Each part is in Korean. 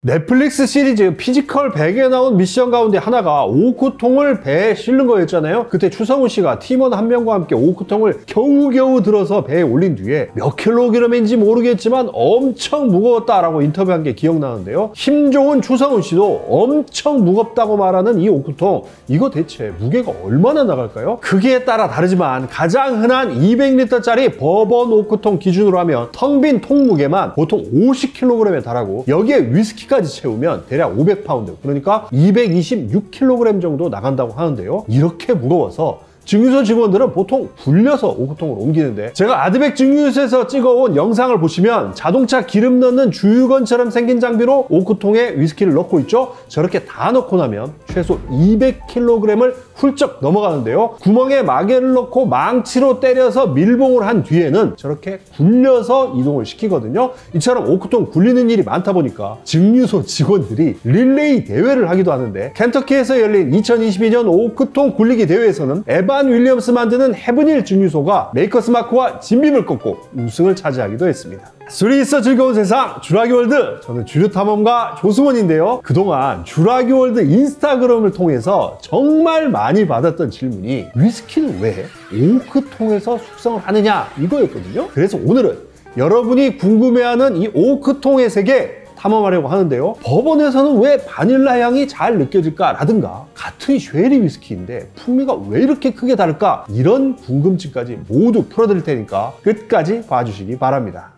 넷플릭스 시리즈 피지컬 100에 나온 미션 가운데 하나가 오크통을 배에 실는 거였잖아요. 그때 추성훈 씨가 팀원 한 명과 함께 오크통을 겨우겨우 들어서 배에 올린 뒤에 몇 킬로그램인지 모르겠지만 엄청 무거웠다라고 인터뷰한 게 기억나는데요. 힘 좋은 추성훈 씨도 엄청 무겁다고 말하는 이 오크통, 이거 대체 무게가 얼마나 나갈까요? 크기에 따라 다르지만 가장 흔한 200리터짜리 버번 오크통 기준으로 하면 텅 빈 통 무게만 보통 50kg에 달하고, 여기에 위스키 까지 채우면 대략 500파운드, 그러니까 226kg 정도 나간다고 하는데요. 이렇게 무거워서 증류소 직원들은 보통 굴려서 오크통을 옮기는데, 제가 아드백 증류소에서 찍어온 영상을 보시면 자동차 기름 넣는 주유건처럼 생긴 장비로 오크통에 위스키를 넣고 있죠. 저렇게 다 넣고 나면 최소 200kg을 훌쩍 넘어가는데요. 구멍에 마개를 넣고 망치로 때려서 밀봉을 한 뒤에는 저렇게 굴려서 이동을 시키거든요. 이처럼 오크통 굴리는 일이 많다 보니까 증류소 직원들이 릴레이 대회를 하기도 하는데, 켄터키에서 열린 2022년 오크통 굴리기 대회에서는 에반 윌리엄스 만드는 헤븐힐 증류소가 메이커스 마크와 진빔을 꺾고 우승을 차지하기도 했습니다. 술이 있어 즐거운 세상, 주라기월드. 저는 주류탐험가 조승원인데요. 그동안 주라기월드 인스타그램을 통해서 정말 많이 받았던 질문이 위스키는 왜 오크통에서 숙성을 하느냐, 이거였거든요. 그래서 오늘은 여러분이 궁금해하는 이 오크통의 세계 탐험하려고 하는데요. 버번에서는 왜 바닐라 향이 잘 느껴질까? 라든가 같은 쉐리 위스키인데 풍미가 왜 이렇게 크게 다를까? 이런 궁금증까지 모두 풀어드릴 테니까 끝까지 봐주시기 바랍니다.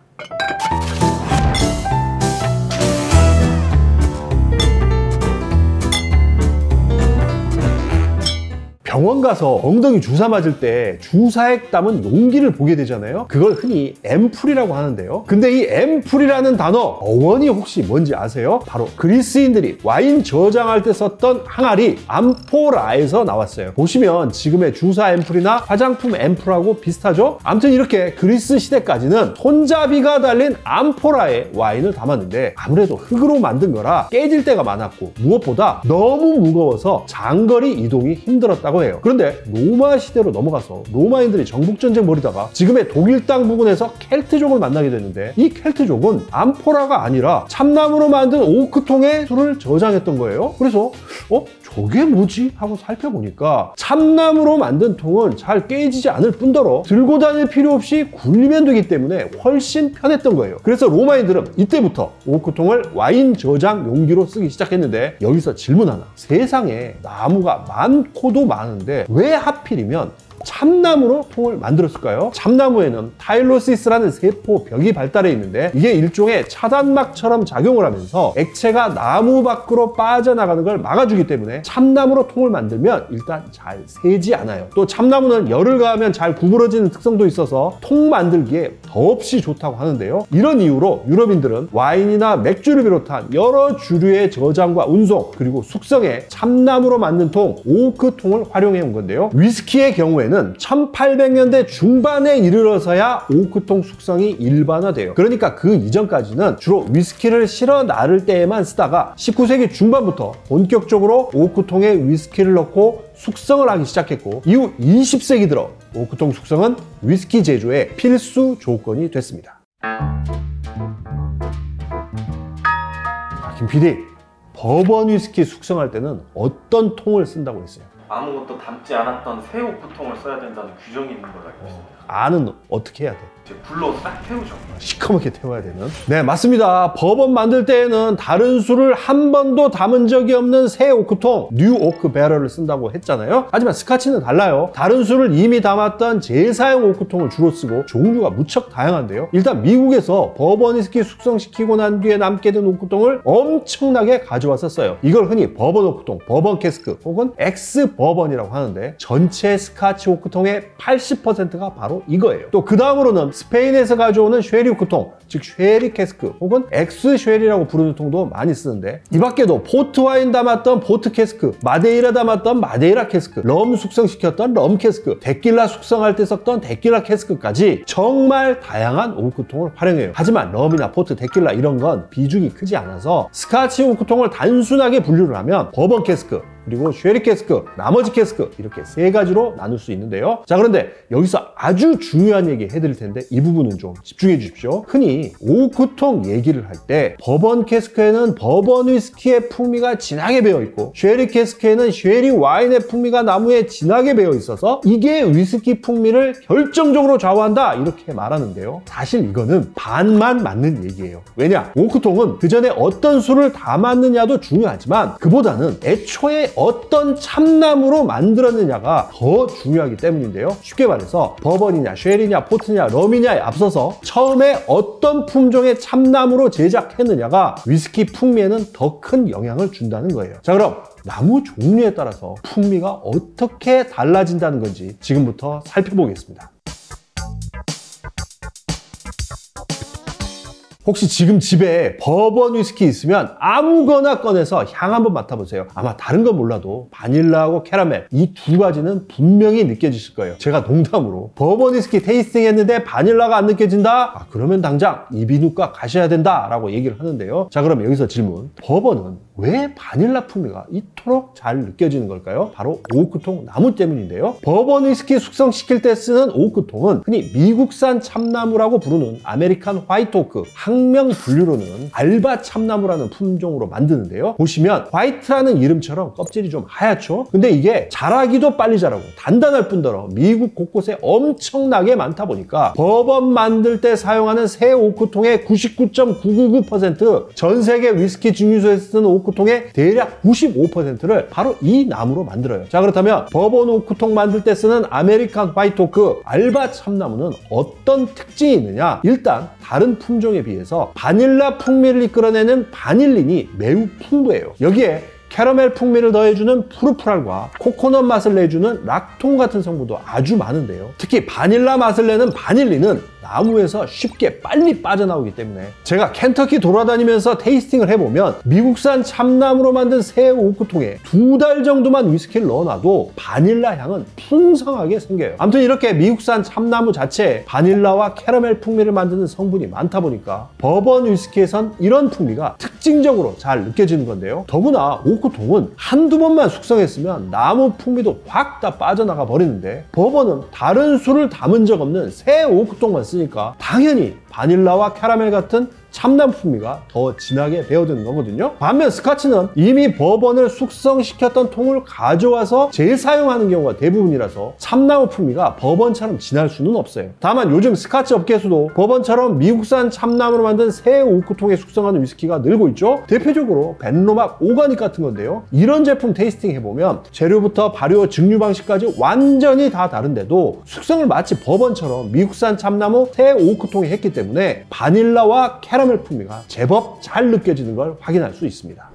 병원 가서 엉덩이 주사 맞을 때 주사액 담은 용기를 보게 되잖아요. 그걸 흔히 앰플이라고 하는데요. 근데 이 앰플이라는 단어 어원이 혹시 뭔지 아세요? 바로 그리스인들이 와인 저장할 때 썼던 항아리 암포라에서 나왔어요. 보시면 지금의 주사 앰플이나 화장품 앰플하고 비슷하죠? 아무튼 이렇게 그리스 시대까지는 손잡이가 달린 암포라에 와인을 담았는데, 아무래도 흙으로 만든 거라 깨질 때가 많았고 무엇보다 너무 무거워서 장거리 이동이 힘들었다고 해요. 그런데 로마 시대로 넘어가서 로마인들이 정복전쟁 벌이다가 지금의 독일 땅 부근에서 켈트족을 만나게 되는데, 이 켈트족은 암포라가 아니라 참나무로 만든 오크통에 술을 저장했던 거예요. 그래서 저게 뭐지? 하고 살펴보니까 참나무로 만든 통은 잘 깨지지 않을 뿐더러 들고 다닐 필요 없이 굴리면 되기 때문에 훨씬 편했던 거예요. 그래서 로마인들은 이때부터 오크통을 와인 저장 용기로 쓰기 시작했는데, 여기서 질문 하나. 세상에 나무가 많고도 많은데 왜 하필이면 참나무로 통을 만들었을까요? 참나무에는 타일로시스라는 세포 벽이 발달해 있는데, 이게 일종의 차단막처럼 작용을 하면서 액체가 나무 밖으로 빠져나가는 걸 막아주기 때문에 참나무로 통을 만들면 일단 잘 새지 않아요. 또 참나무는 열을 가하면 잘 구부러지는 특성도 있어서 통 만들기에 더없이 좋다고 하는데요. 이런 이유로 유럽인들은 와인이나 맥주를 비롯한 여러 주류의 저장과 운송, 그리고 숙성에 참나무로 만든 통, 오크통을 활용해 온 건데요. 위스키의 경우에는 1800년대 중반에 이르러서야 오크통 숙성이 일반화돼요. 그러니까 그 이전까지는 주로 위스키를 실어 나를 때에만 쓰다가 19세기 중반부터 본격적으로 오크통에 위스키를 넣고 숙성을 하기 시작했고, 이후 20세기 들어 오크통 숙성은 위스키 제조의 필수 조건이 됐습니다. 김 PD, 버번 위스키 숙성할 때는 어떤 통을 쓴다고 했어요? 아무것도 담지 않았던 새 오크통을 써야 된다는 규정이 있는 걸로 알고 있습니다. 안은 어떻게 해야 돼? 이제 불로 싹 태우죠. 시커멓게 태워야 되는. 네, 맞습니다. 버번 만들 때에는 다른 술을 한 번도 담은 적이 없는 새 오크통, 뉴 오크 배럴을 쓴다고 했잖아요. 하지만 스카치는 달라요. 다른 술을 이미 담았던 재사용 오크통을 주로 쓰고 종류가 무척 다양한데요. 일단 미국에서 버번 위스키 숙성시키고 난 뒤에 남게 된 오크통을 엄청나게 가져와서 써요. 이걸 흔히 버번 오크통, 버번 캐스크 혹은 엑스 버번이라고 하는데, 전체 스카치 오크통의 80%가 바로 이거예요. 또 그 다음으로는 스페인에서 가져오는 쉐리 오크통, 즉 쉐리 캐스크 혹은 엑스 쉐리라고 부르는 통도 많이 쓰는데, 이 밖에도 포트 와인 담았던 포트 캐스크, 마데이라 담았던 마데이라 캐스크, 럼 숙성시켰던 럼 캐스크, 데킬라 숙성할 때 썼던 데킬라 캐스크까지 정말 다양한 오크통을 활용해요. 하지만 럼이나 포트, 데킬라 이런 건 비중이 크지 않아서 스카치 오크통을 단순하게 분류를 하면 버번 캐스크, 그리고 쉐리 캐스크, 나머지 캐스크 이렇게 세 가지로 나눌 수 있는데요. 자, 그런데 여기서 아주 중요한 얘기 해드릴 텐데 이 부분은 좀 집중해 주십시오. 흔히 오크통 얘기를 할 때 버번 캐스크에는 버번 위스키의 풍미가 진하게 배어 있고 쉐리 캐스크에는 쉐리 와인의 풍미가 나무에 진하게 배어 있어서 이게 위스키 풍미를 결정적으로 좌우한다 이렇게 말하는데요. 사실 이거는 반만 맞는 얘기예요. 왜냐? 오크통은 그 전에 어떤 술을 담았느냐도 중요하지만 그보다는 애초에 어떤 참나무로 만들었느냐가 더 중요하기 때문인데요. 쉽게 말해서 버번이냐 쉐리냐 포트냐 럼이냐에 앞서서 처음에 어떤 품종의 참나무로 제작했느냐가 위스키 풍미에는 더 큰 영향을 준다는 거예요. 자, 그럼 나무 종류에 따라서 풍미가 어떻게 달라진다는 건지 지금부터 살펴보겠습니다. 혹시 지금 집에 버번 위스키 있으면 아무거나 꺼내서 향 한번 맡아보세요. 아마 다른 건 몰라도 바닐라하고 캐러멜 이 두 가지는 분명히 느껴지실 거예요. 제가 농담으로 버번 위스키 테이스팅 했는데 바닐라가 안 느껴진다? 그러면 당장 이비인후과 가셔야 된다 라고 얘기를 하는데요. 자, 그럼 여기서 질문. 버번은 왜 바닐라 풍미가 이토록 잘 느껴지는 걸까요? 바로 오크통 나무 때문인데요. 버번 위스키 숙성시킬 때 쓰는 오크통은 흔히 미국산 참나무라고 부르는 아메리칸 화이트 오크, 학명 분류로는 알바 참나무라는 품종으로 만드는데요. 보시면 화이트라는 이름처럼 껍질이 좀 하얗죠? 근데 이게 자라기도 빨리 자라고 단단할 뿐더러 미국 곳곳에 엄청나게 많다 보니까 버번 만들 때 사용하는 새 오크통의 99.999% 전 세계 위스키 증류소에서 쓰는 오크통의 대략 95%를 바로 이 나무로 만들어요. 자, 그렇다면 버번 오크통 만들 때 쓰는 아메리칸 화이트 오크, 알바 참나무는 어떤 특징이 있느냐? 일단 다른 품종에 비해서 바닐라 풍미를 이끌어내는 바닐린이 매우 풍부해요. 여기에 캐러멜 풍미를 더해주는 푸르프랄과 코코넛 맛을 내주는 락톤 같은 성분도 아주 많은데요. 특히 바닐라 맛을 내는 바닐린은 나무에서 쉽게 빨리 빠져나오기 때문에 제가 켄터키 돌아다니면서 테이스팅을 해보면 미국산 참나무로 만든 새 오크통에 2달 정도만 위스키를 넣어놔도 바닐라 향은 풍성하게 생겨요. 아무튼 이렇게 미국산 참나무 자체에 바닐라와 캐러멜 풍미를 만드는 성분이 많다 보니까 버번 위스키에선 이런 풍미가 특징적으로 잘 느껴지는 건데요. 더구나 오크통은 한두 번만 숙성했으면 나무 풍미도 확 다 빠져나가 버리는데 버번은 다른 술을 담은 적 없는 새 오크통만 쓰니까 당연히 바닐라와 캐러멜 같은 참나무 풍미가 더 진하게 배어드는 거거든요. 반면 스카치는 이미 버번을 숙성시켰던 통을 가져와서 재사용하는 경우가 대부분이라서 참나무 풍미가 버번처럼 진할 수는 없어요. 다만 요즘 스카치 업계에서도 버번처럼 미국산 참나무로 만든 새 오크통에 숙성하는 위스키가 늘고 있죠. 대표적으로 벤로막 오가닉 같은 건데요. 이런 제품 테이스팅 해보면 재료부터 발효 증류 방식까지 완전히 다 다른데도 숙성을 마치 버번처럼 미국산 참나무 새 오크통에 했기 때문에 바닐라와 캐러멜 풍미가 제법 잘 느껴지는 걸 확인할 수 있습니다.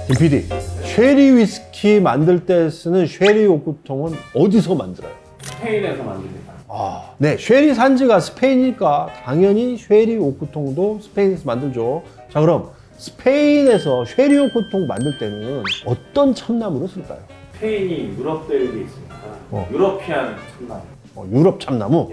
김PD, 쉐리 위스키 만들 때 쓰는 쉐리 오크통은 어디서 만들어요? 스페인에서 만듭니다. 네, 쉐리 산지가 스페인이니까 당연히 쉐리 오크통도 스페인에서 만들죠. 자, 그럼 스페인에서 쉐리 오크통 만들 때는 어떤 참나무를 쓸까요? 스페인이 유럽 대륙에 있으니까 유러피안 참나무. 유럽 참나무?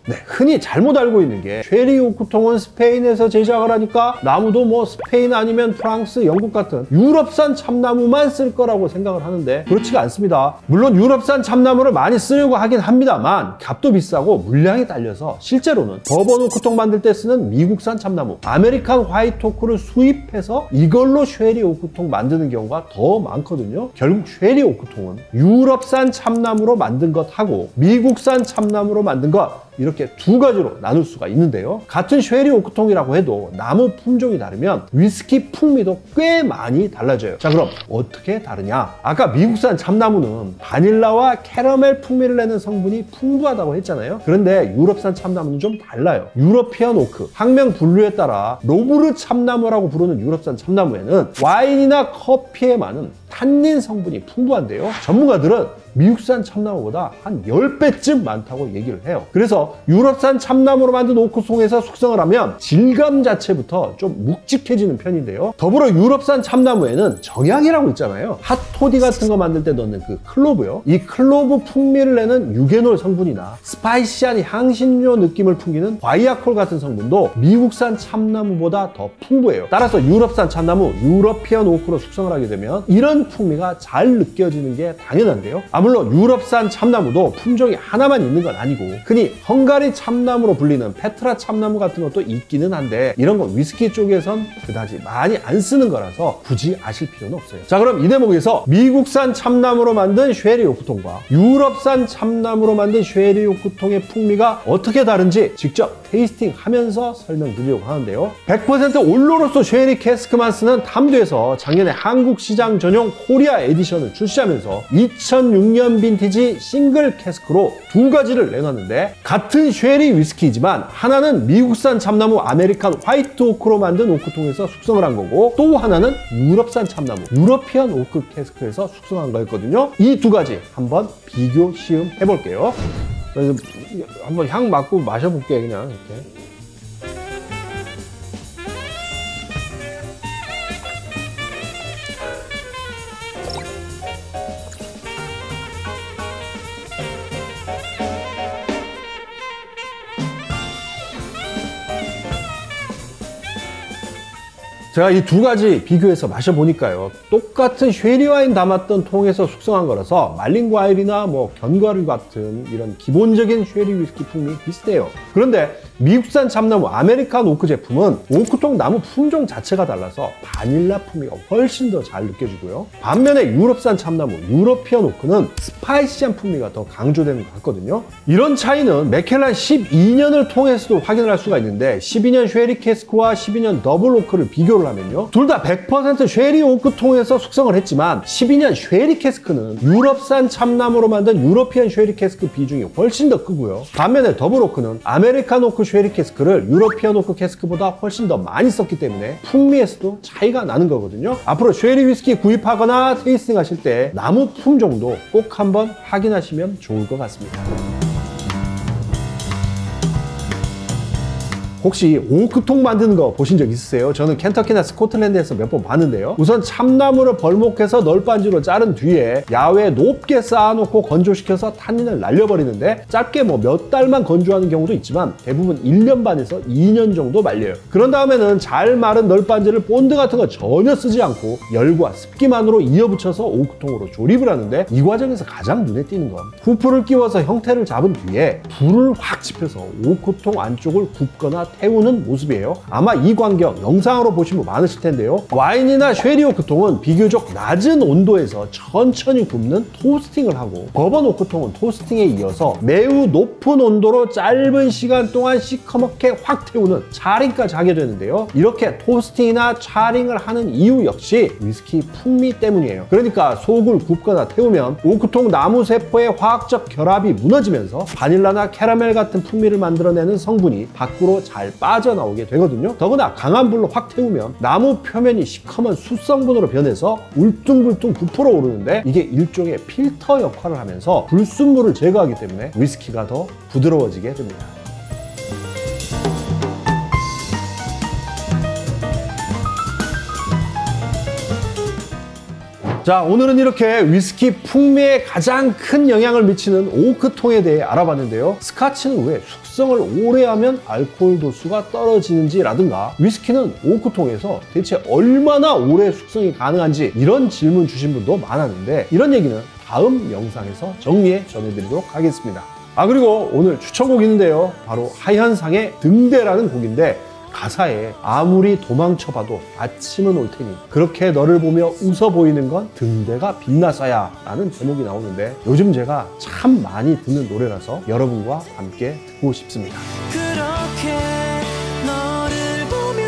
네, 흔히 잘못 알고 있는 게 쉐리 오크통은 스페인에서 제작을 하니까 나무도 뭐 스페인 아니면 프랑스, 영국 같은 유럽산 참나무만 쓸 거라고 생각을 하는데 그렇지가 않습니다. 물론 유럽산 참나무를 많이 쓰려고 하긴 합니다만 값도 비싸고 물량이 딸려서 실제로는 버번 오크통 만들 때 쓰는 미국산 참나무 아메리칸 화이트 오크를 수입해서 이걸로 쉐리 오크통 만드는 경우가 더 많거든요. 결국 쉐리 오크통은 유럽산 참나무로 만든 것하고 미국산 참나무로 만든 것 이렇게 두 가지로 나눌 수가 있는데요. 같은 쉐리 오크통이라고 해도 나무 품종이 다르면 위스키 풍미도 꽤 많이 달라져요. 자, 그럼 어떻게 다르냐? 아까 미국산 참나무는 바닐라와 캐러멜 풍미를 내는 성분이 풍부하다고 했잖아요. 그런데 유럽산 참나무는 좀 달라요. 유러피안 오크, 학명 분류에 따라 노브르 참나무라고 부르는 유럽산 참나무에는 와인이나 커피에 많은 탄닌 성분이 풍부한데요. 전문가들은 미국산 참나무보다 한 10배쯤 많다고 얘기를 해요. 그래서 유럽산 참나무로 만든 오크통에서 숙성을 하면 질감 자체부터 좀 묵직해지는 편인데요. 더불어 유럽산 참나무에는 정향이라고 있잖아요. 핫토디 같은 거 만들 때 넣는 그 클로브요. 이 클로브 풍미를 내는 유게놀 성분이나 스파이시한 향신료 느낌을 풍기는 과이아콜 같은 성분도 미국산 참나무보다 더 풍부해요. 따라서 유럽산 참나무, 유러피언 오크로 숙성을 하게 되면 이런 풍미가 잘 느껴지는 게 당연한데요. 물론 유럽산 참나무도 품종이 하나만 있는 건 아니고 흔히 헝가리 참나무로 불리는 페트라 참나무 같은 것도 있기는 한데 이런 건 위스키 쪽에선 그다지 많이 안 쓰는 거라서 굳이 아실 필요는 없어요. 자, 그럼 이 대목에서 미국산 참나무로 만든 쉐리 오크통과 유럽산 참나무로 만든 쉐리 오크통의 풍미가 어떻게 다른지 직접 테이스팅 하면서 설명드리려고 하는데요. 100% 올로로소 쉐리 캐스크만 쓰는 탐두에서 작년에 한국 시장 전용 코리아 에디션을 출시하면서 2006년 빈티지 싱글 캐스크로 두 가지를 내놨는데 같은 쉐리 위스키이지만 하나는 미국산 참나무 아메리칸 화이트 오크로 만든 오크통에서 숙성을 한 거고 또 하나는 유럽산 참나무 유러피언 오크 캐스크에서 숙성한 거였거든요. 이 두 가지 한번 비교 시음 해볼게요. 그래서 한번 향 맡고 마셔볼게요. 그냥 이렇게. 제가 이 두 가지 비교해서 마셔보니까요. 똑같은 쉐리 와인 담았던 통에서 숙성한 거라서 말린 과일이나 뭐 견과류 같은 이런 기본적인 쉐리 위스키 풍미 비슷해요. 그런데 미국산 참나무 아메리칸 오크 제품은 오크통 나무 품종 자체가 달라서 바닐라 풍미가 훨씬 더 잘 느껴지고요. 반면에 유럽산 참나무 유러피언 오크는 스파이시한 풍미가 더 강조되는 것 같거든요. 이런 차이는 맥켈란 12년을 통해서도 확인을 할 수가 있는데 12년 쉐리 캐스크와 12년 더블 오크를 비교를 하면요. 둘 다 100% 쉐리 오크통에서 숙성을 했지만 12년 쉐리 캐스크는 유럽산 참나무로 만든 유러피언 쉐리 캐스크 비중이 훨씬 더 크고요. 반면에 더블 오크는 아메리칸 오크 쉐리 캐스크를 유러피언 오크 캐스크보다 훨씬 더 많이 썼기 때문에 풍미에서도 차이가 나는 거거든요. 앞으로 쉐리 위스키 구입하거나 테이스팅 하실 때 나무 품종도 꼭 한번 확인하시면 좋을 것 같습니다. 혹시 오크통 만드는 거 보신 적 있으세요? 저는 켄터키나 스코틀랜드에서 몇 번 봤는데요. 우선 참나무를 벌목해서 널빤지로 자른 뒤에 야외에 높게 쌓아놓고 건조시켜서 탄닌을 날려버리는데 짧게 뭐 몇 달만 건조하는 경우도 있지만 대부분 1년 반에서 2년 정도 말려요. 그런 다음에는 잘 마른 널빤지를 본드 같은 거 전혀 쓰지 않고 열과 습기만으로 이어붙여서 오크통으로 조립을 하는데 이 과정에서 가장 눈에 띄는 건 후프를 끼워서 형태를 잡은 뒤에 불을 확 지펴서 오크통 안쪽을 굽거나 태우는 모습이에요. 아마 이 광경 영상으로 보신 분 많으실 텐데요. 와인이나 쉐리 오크통은 비교적 낮은 온도에서 천천히 굽는 토스팅을 하고 버번 오크통은 토스팅에 이어서 매우 높은 온도로 짧은 시간 동안 시커멓게 확 태우는 차링까지 하게 되는데요. 이렇게 토스팅이나 차링을 하는 이유 역시 위스키 풍미 때문이에요. 그러니까 속을 굽거나 태우면 오크통 나무 세포의 화학적 결합이 무너지면서 바닐라나 캐러멜 같은 풍미를 만들어내는 성분이 밖으로 잘 빠져나오게 되거든요. 더구나 강한 불로 확 태우면 나무 표면이 시커먼 숯성분으로 변해서 울퉁불퉁 부풀어 오르는데 이게 일종의 필터 역할을 하면서 불순물을 제거하기 때문에 위스키가 더 부드러워지게 됩니다. 자, 오늘은 이렇게 위스키 풍미에 가장 큰 영향을 미치는 오크통에 대해 알아봤는데요. 스카치는 왜 숙성을 오래 하면 알코올 도수가 떨어지는지 라든가 위스키는 오크통에서 대체 얼마나 오래 숙성이 가능한지 이런 질문 주신 분도 많았는데 이런 얘기는 다음 영상에서 정리해 전해드리도록 하겠습니다. 그리고 오늘 추천곡 있는데요. 바로 하현상의 등대라는 곡인데 가사에 아무리 도망쳐봐도 아침은 올 테니 그렇게 너를 보며 웃어 보이는 건 등대가 빛나서야 라는 제목이 나오는데 요즘 제가 참 많이 듣는 노래라서 여러분과 함께 듣고 싶습니다. 그렇게 너를 보며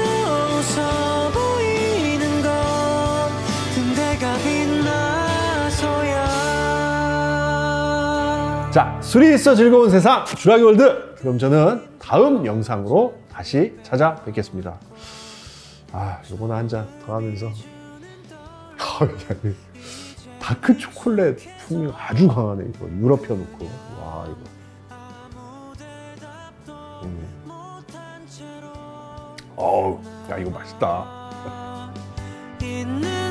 웃어 보이는 건 등대가 빛나서야. 자, 술이 있어 즐거운 세상 주라기 월드. 그럼 저는 다음 영상으로 다시 찾아뵙겠습니다. 요거는 한 잔 더 하면서 다크 초콜릿 풍미가 아주 강하네. 이거 유럽 펴놓고. 와 이거. 어우, 야 이거 맛있다. 있는